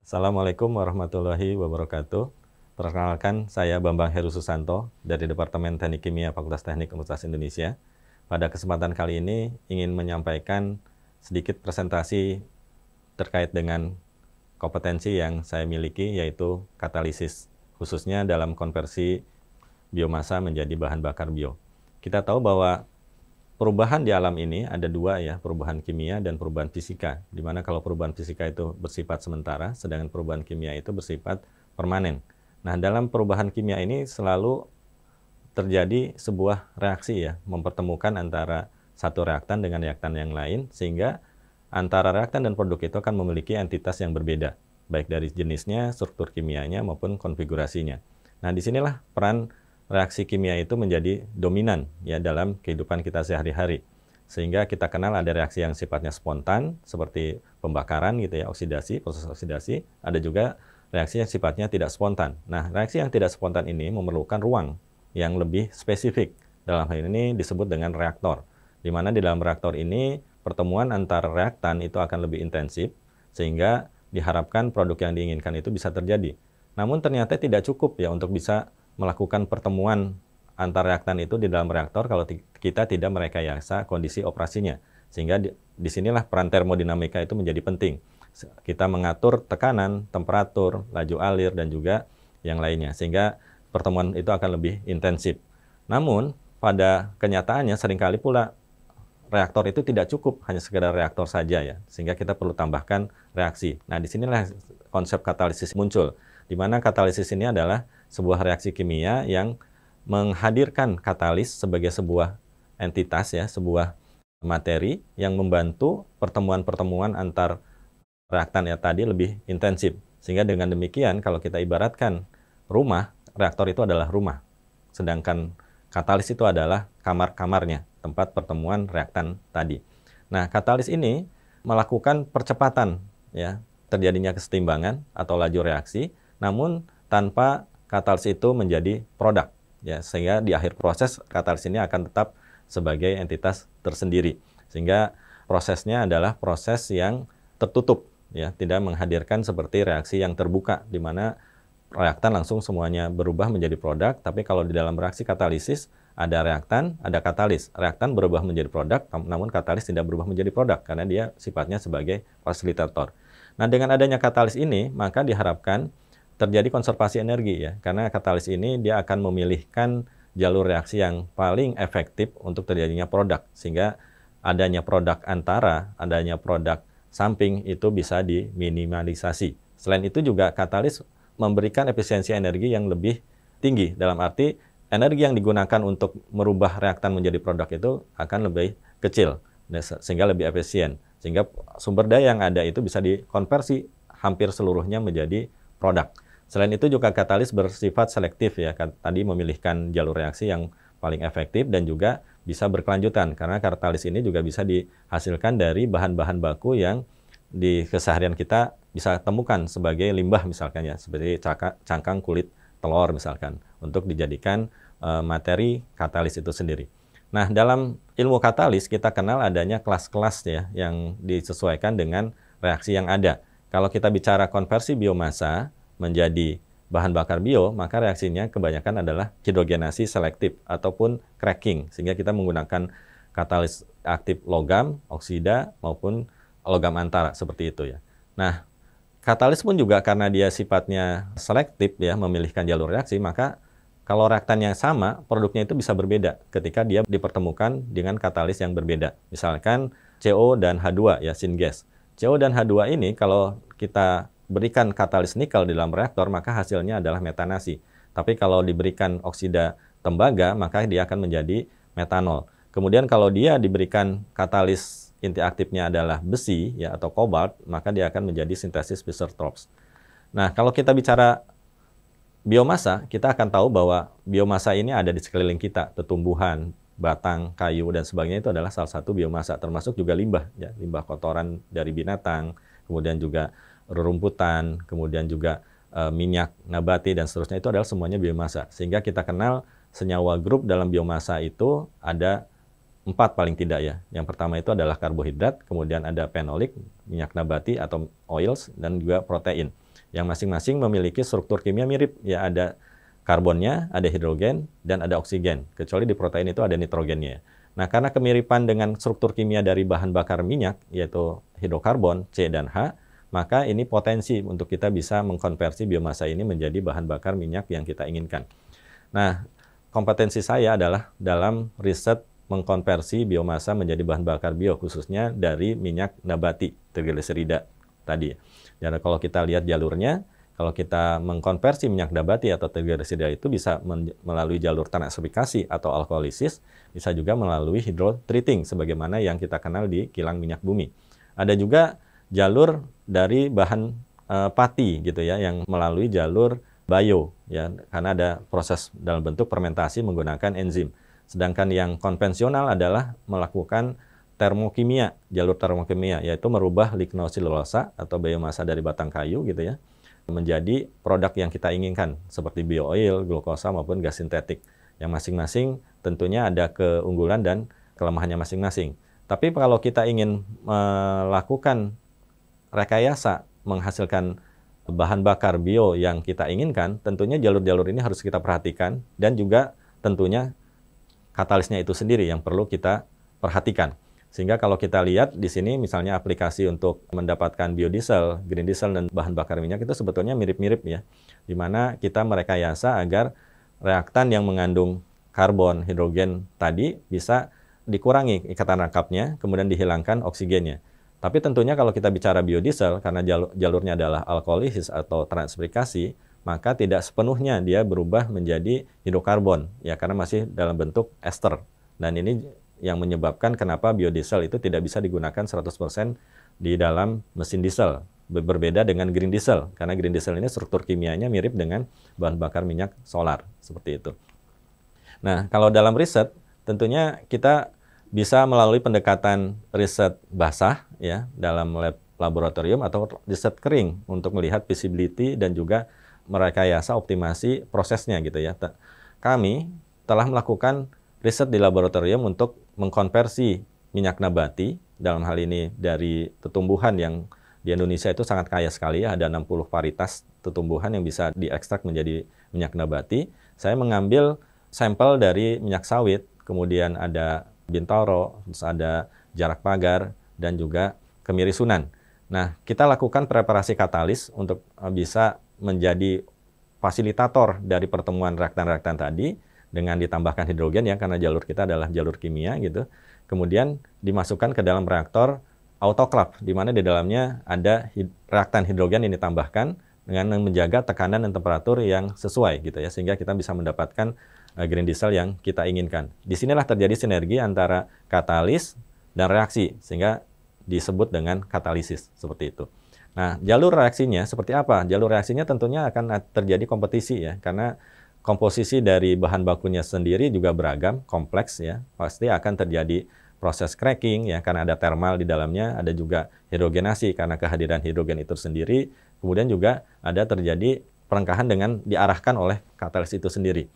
Assalamualaikum warahmatullahi wabarakatuh. Perkenalkan, saya Bambang Heru Susanto dari Departemen Teknik Kimia Fakultas Teknik Universitas Indonesia. Pada kesempatan kali ini ingin menyampaikan sedikit presentasi terkait dengan kompetensi yang saya miliki, yaitu katalisis, khususnya dalam konversi biomasa menjadi bahan bakar bio. Kita tahu bahwa perubahan di alam ini ada dua ya, perubahan kimia dan perubahan fisika. Di mana kalau perubahan fisika itu bersifat sementara, sedangkan perubahan kimia itu bersifat permanen. Nah, dalam perubahan kimia ini selalu terjadi sebuah reaksi ya, mempertemukan antara satu reaktan dengan reaktan yang lain, sehingga antara reaktan dan produk itu akan memiliki entitas yang berbeda, baik dari jenisnya, struktur kimianya, maupun konfigurasinya. Nah, disinilah peran reaksi kimia itu menjadi dominan ya dalam kehidupan kita sehari-hari. Sehingga kita kenal ada reaksi yang sifatnya spontan seperti pembakaran gitu ya, oksidasi, proses oksidasi. Ada juga reaksi yang sifatnya tidak spontan. Nah, reaksi yang tidak spontan ini memerlukan ruang yang lebih spesifik. Dalam hal ini disebut dengan reaktor. Di mana di dalam reaktor ini pertemuan antara reaktan itu akan lebih intensif sehingga diharapkan produk yang diinginkan itu bisa terjadi. Namun ternyata tidak cukup ya untuk bisa melakukan pertemuan antar reaktan itu di dalam reaktor kalau kita tidak merekayasa kondisi operasinya. Sehingga disinilah peran termodinamika itu menjadi penting. Kita mengatur tekanan, temperatur, laju alir, dan juga yang lainnya. Sehingga pertemuan itu akan lebih intensif. Namun, pada kenyataannya seringkali pula reaktor itu tidak cukup hanya sekedar reaktor saja ya. Sehingga kita perlu tambahkan reaksi. Nah, disinilah konsep katalisis muncul. Di mana katalisis ini adalah sebuah reaksi kimia yang menghadirkan katalis sebagai sebuah entitas ya, sebuah materi yang membantu pertemuan-pertemuan antar reaktan ya tadi lebih intensif. Sehingga dengan demikian kalau kita ibaratkan rumah, reaktor itu adalah rumah. Sedangkan katalis itu adalah kamar-kamarnya, tempat pertemuan reaktan tadi. Nah, katalis ini melakukan percepatan ya, terjadinya kesetimbangan atau laju reaksi, namun tanpa katalis itu menjadi produk ya, sehingga di akhir proses katalis ini akan tetap sebagai entitas tersendiri, sehingga prosesnya adalah proses yang tertutup ya, tidak menghadirkan seperti reaksi yang terbuka di mana reaktan langsung semuanya berubah menjadi produk. Tapi kalau di dalam reaksi katalisis ada reaktan, ada katalis. Reaktan berubah menjadi produk, namun katalis tidak berubah menjadi produk karena dia sifatnya sebagai fasilitator. Nah, dengan adanya katalis ini maka diharapkan terjadi konservasi energi ya, karena katalis ini dia akan memilihkan jalur reaksi yang paling efektif untuk terjadinya produk, sehingga adanya produk antara, adanya produk samping itu bisa diminimalisasi. Selain itu juga katalis memberikan efisiensi energi yang lebih tinggi, dalam arti energi yang digunakan untuk merubah reaktan menjadi produk itu akan lebih kecil, sehingga lebih efisien, sehingga sumber daya yang ada itu bisa dikonversi hampir seluruhnya menjadi produk. Selain itu juga katalis bersifat selektif ya, tadi memilihkan jalur reaksi yang paling efektif dan juga bisa berkelanjutan karena katalis ini juga bisa dihasilkan dari bahan-bahan baku yang di keseharian kita bisa temukan sebagai limbah misalkan ya, seperti cangkang kulit telur misalkan, untuk dijadikan materi katalis itu sendiri. Nah, dalam ilmu katalis kita kenal adanya kelas-kelas ya yang disesuaikan dengan reaksi yang ada. Kalau kita bicara konversi biomasa menjadi bahan bakar bio, maka reaksinya kebanyakan adalah hidrogenasi selektif ataupun cracking, sehingga kita menggunakan katalis aktif logam, oksida, maupun logam antara, seperti itu ya. Nah, katalis pun juga karena dia sifatnya selektif ya, memilihkan jalur reaksi, maka kalau reaktannya sama, produknya itu bisa berbeda ketika dia dipertemukan dengan katalis yang berbeda. Misalkan CO dan H2 ya, syngas. CO dan H2 ini kalau kita berikan katalis nikel di dalam reaktor, maka hasilnya adalah metanasi. Tapi kalau diberikan oksida tembaga, maka dia akan menjadi metanol. Kemudian kalau dia diberikan katalis inti aktifnya adalah besi ya atau kobalt, maka dia akan menjadi sintesis Fischer-Tropsch. Nah, kalau kita bicara biomasa, kita akan tahu bahwa biomasa ini ada di sekeliling kita, tumbuhan, batang, kayu, dan sebagainya itu adalah salah satu biomasa, termasuk juga limbah, ya, limbah kotoran dari binatang, kemudian juga rerumputan, kemudian juga minyak nabati, dan seterusnya itu adalah semuanya biomasa. Sehingga kita kenal senyawa grup dalam biomasa itu ada 4 paling tidak ya. Yang pertama itu adalah karbohidrat, kemudian ada fenolik, minyak nabati atau oils, dan juga protein. yang masing-masing memiliki struktur kimia mirip. Ya, ada karbonnya, ada hidrogen, dan ada oksigen. Kecuali di protein itu ada nitrogennya. Nah, karena kemiripan dengan struktur kimia dari bahan bakar minyak, yaitu hidrokarbon, C dan H, maka ini potensi untuk kita bisa mengkonversi biomasa ini menjadi bahan bakar minyak yang kita inginkan. Nah, kompetensi saya adalah dalam riset mengkonversi biomasa menjadi bahan bakar bio, khususnya dari minyak nabati, trigliserida tadi. Dan kalau kita lihat jalurnya, kalau kita mengkonversi minyak nabati atau trigliserida itu bisa melalui jalur transfikasi atau alkolisis, bisa juga melalui hydrotreating sebagaimana yang kita kenal di kilang minyak bumi. Ada juga jalur dari bahan pati gitu ya, yang melalui jalur bio ya, karena ada proses dalam bentuk fermentasi menggunakan enzim. Sedangkan yang konvensional adalah melakukan termokimia, jalur termokimia, yaitu merubah lignosilulosa atau biomasa dari batang kayu gitu ya, menjadi produk yang kita inginkan, seperti bio-oil, glukosa, maupun gas sintetik. Yang masing-masing tentunya ada keunggulan dan kelemahannya masing-masing. Tapi kalau kita ingin melakukan rekayasa, menghasilkan bahan bakar bio yang kita inginkan, tentunya jalur-jalur ini harus kita perhatikan, dan juga tentunya katalisnya itu sendiri yang perlu kita perhatikan. Sehingga kalau kita lihat di sini misalnya aplikasi untuk mendapatkan biodiesel, green diesel, dan bahan bakar minyak itu sebetulnya mirip-mirip ya. Di mana kita merekayasa agar reaktan yang mengandung karbon, hidrogen tadi bisa dikurangi ikatan rangkapnya, kemudian dihilangkan oksigennya. Tapi tentunya kalau kita bicara biodiesel, karena jalurnya adalah alkolisis atau transfikasi, maka tidak sepenuhnya dia berubah menjadi hidrokarbon, ya, karena masih dalam bentuk ester. Dan ini yang menyebabkan kenapa biodiesel itu tidak bisa digunakan 100% di dalam mesin diesel. Berbeda dengan green diesel, karena green diesel ini struktur kimianya mirip dengan bahan bakar minyak solar, seperti itu. Nah, kalau dalam riset, tentunya kita bisa melalui pendekatan riset basah, ya, dalam laboratorium atau riset kering untuk melihat visibility dan juga merekayasa optimasi prosesnya gitu ya. Kami telah melakukan riset di laboratorium untuk mengkonversi minyak nabati, dalam hal ini dari tumbuhan yang di Indonesia itu sangat kaya sekali, ada 60 varietas tumbuhan yang bisa diekstrak menjadi minyak nabati. Saya mengambil sampel dari minyak sawit, kemudian ada bintoro, terus ada jarak pagar, dan juga kemiri Sunan. Nah, kita lakukan preparasi katalis untuk bisa menjadi fasilitator dari pertemuan reaktan-reaktan tadi, dengan ditambahkan hidrogen ya, karena jalur kita adalah jalur kimia gitu. Kemudian dimasukkan ke dalam reaktor autoclave, di mana di dalamnya ada reaktan hidrogen yang ditambahkan dengan menjaga tekanan dan temperatur yang sesuai gitu ya, sehingga kita bisa mendapatkan green diesel yang kita inginkan. Disinilah terjadi sinergi antara katalis dan reaksi, sehingga disebut dengan katalisis seperti itu. Nah, jalur reaksinya seperti apa? Jalur reaksinya tentunya akan terjadi kompetisi ya, karena komposisi dari bahan bakunya sendiri juga beragam, kompleks ya. Pasti akan terjadi proses cracking ya, karena ada thermal di dalamnya, ada juga hidrogenasi karena kehadiran hidrogen itu sendiri. Kemudian juga ada terjadi perengkahan dengan diarahkan oleh katalis itu sendiri.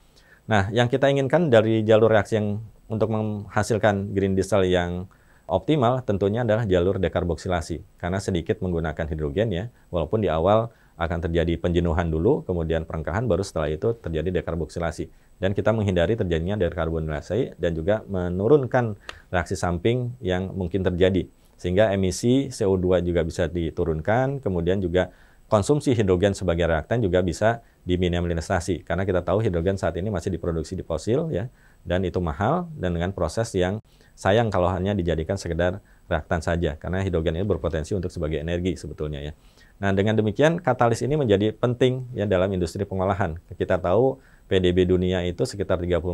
Nah, yang kita inginkan dari jalur reaksi yang untuk menghasilkan green diesel yang optimal tentunya adalah jalur dekarboksilasi, karena sedikit menggunakan hidrogen ya, walaupun di awal akan terjadi penjenuhan dulu, kemudian perengkahan, baru setelah itu terjadi dekarboksilasi. Dan kita menghindari terjadinya dekarbonilisasi dan juga menurunkan reaksi samping yang mungkin terjadi. Sehingga emisi CO2 juga bisa diturunkan, kemudian juga konsumsi hidrogen sebagai reaktan juga bisa diminimalisasi. Karena kita tahu hidrogen saat ini masih diproduksi di fosil, ya, dan itu mahal, dan dengan proses yang sayang kalau hanya dijadikan sekedar reaktan saja. Karena hidrogen ini berpotensi untuk sebagai energi sebetulnya ya. Nah, dengan demikian katalis ini menjadi penting ya dalam industri pengolahan. Kita tahu PDB dunia itu sekitar 35%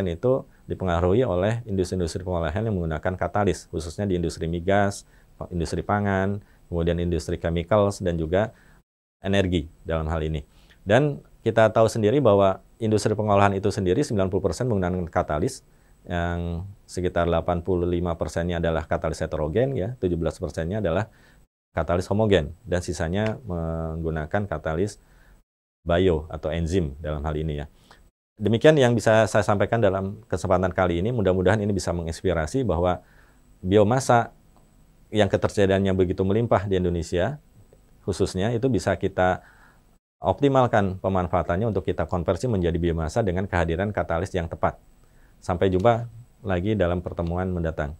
itu dipengaruhi oleh industri-industri pengolahan yang menggunakan katalis, khususnya di industri migas, industri pangan, kemudian industri chemicals, dan juga energi dalam hal ini. Dan kita tahu sendiri bahwa industri pengolahan itu sendiri 90% menggunakan katalis, yang sekitar 85%-nya adalah katalis heterogen, ya, 17%-nya adalah katalis homogen, dan sisanya menggunakan katalis bio atau enzim dalam hal ini ya. Demikian yang bisa saya sampaikan dalam kesempatan kali ini. Mudah-mudahan ini bisa menginspirasi bahwa biomasa yang ketersediaannya begitu melimpah di Indonesia, khususnya itu bisa kita optimalkan pemanfaatannya untuk kita konversi menjadi biomasa dengan kehadiran katalis yang tepat. Sampai jumpa lagi dalam pertemuan mendatang.